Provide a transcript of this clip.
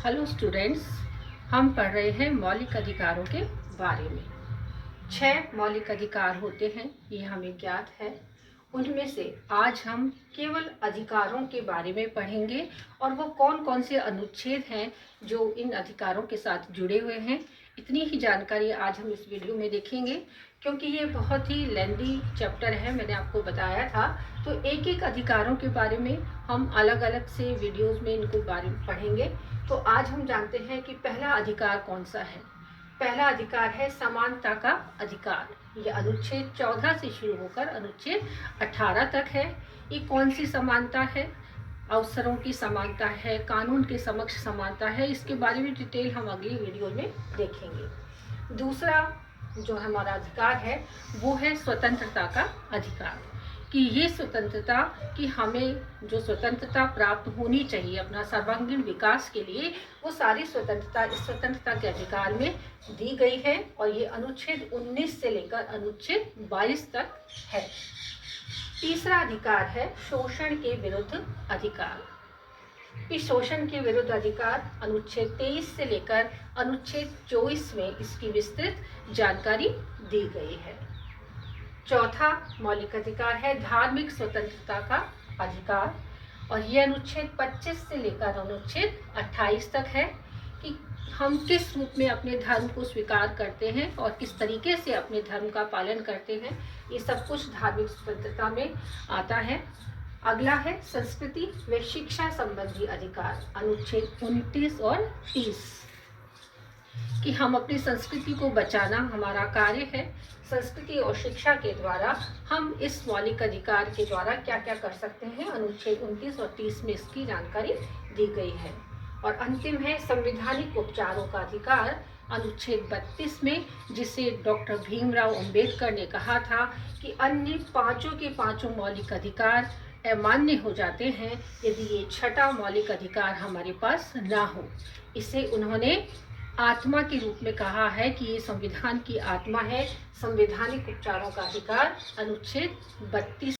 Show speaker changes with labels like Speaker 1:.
Speaker 1: Hello students, हम पढ़ रहे हैं मौलिक अधिकारों के बारे में। 6 मौलिक अधिकार होते हैं, ये हमें ज्ञात है। उनमें से आज हम केवल अधिकारों के बारे में पढ़ेंगे और वो कौन कौन से अनुच्छेद हैं जो इन अधिकारों के साथ जुड़े हुए हैं। इतनी ही जानकारी आज हम इस वीडियो में देखेंगे, क्योंकि ये बहुत ही लेंदी चैप्टर है। मैंने आपको बताया था, तो एक एक अधिकारों के बारे में हम अलग अलग से वीडियोस में इनको बारे में पढ़ेंगे। तो आज हम जानते हैं कि पहला अधिकार कौन सा है। पहला अधिकार है समानता का अधिकार। ये अनुच्छेद 14 से शुरू होकर अनुच्छेद 18 तक है। ये कौन सी समानता है? अवसरों की समानता है, कानून के समक्ष समानता है। इसके बारे में डिटेल हम अगली वीडियो में देखेंगे। दूसरा जो हमारा अधिकार है वो है स्वतंत्रता का अधिकार, कि ये स्वतंत्रता, कि हमें जो स्वतंत्रता प्राप्त होनी चाहिए अपना सर्वांगीण विकास के लिए, वो सारी स्वतंत्रता इस स्वतंत्रता के अधिकार में दी गई है। और ये अनुच्छेद 19 से लेकर अनुच्छेद 22 तक है। तीसरा अधिकार है शोषण के विरुद्ध अधिकार। इस शोषण के विरुद्ध अधिकार अनुच्छेद 23 से लेकर अनुच्छेद 24 में इसकी विस्तृत जानकारी दी गई है। चौथा मौलिक अधिकार है धार्मिक स्वतंत्रता का अधिकार, और यह अनुच्छेद 25 से लेकर अनुच्छेद 28 तक है, कि हम किस रूप में अपने धर्म को स्वीकार करते हैं और किस तरीके से अपने धर्म का पालन करते हैं। ये सब कुछ धार्मिक स्वतंत्रता में आता है। अगला है संस्कृति व शिक्षा संबंधी अधिकार, अनुच्छेद 29 और 30, कि हम अपनी संस्कृति को बचाना हमारा कार्य है। संस्कृति और शिक्षा के द्वारा हम इस मौलिक अधिकार के द्वारा क्या क्या कर सकते हैं, अनुच्छेद 29 और 30 में इसकी जानकारी दी गई है। और अंतिम है संवैधानिक उपचारों का अधिकार, अनुच्छेद 32 में, जिसे डॉक्टर भीमराव अंबेडकर ने कहा था कि अन्य पांचों के पांचों मौलिक अधिकार अमान्य हो जाते हैं यदि ये छठा मौलिक अधिकार हमारे पास ना हो। इसे उन्होंने आत्मा के रूप में कहा है कि ये संविधान की आत्मा है। संवैधानिक उपचारों का अधिकार अनुच्छेद 32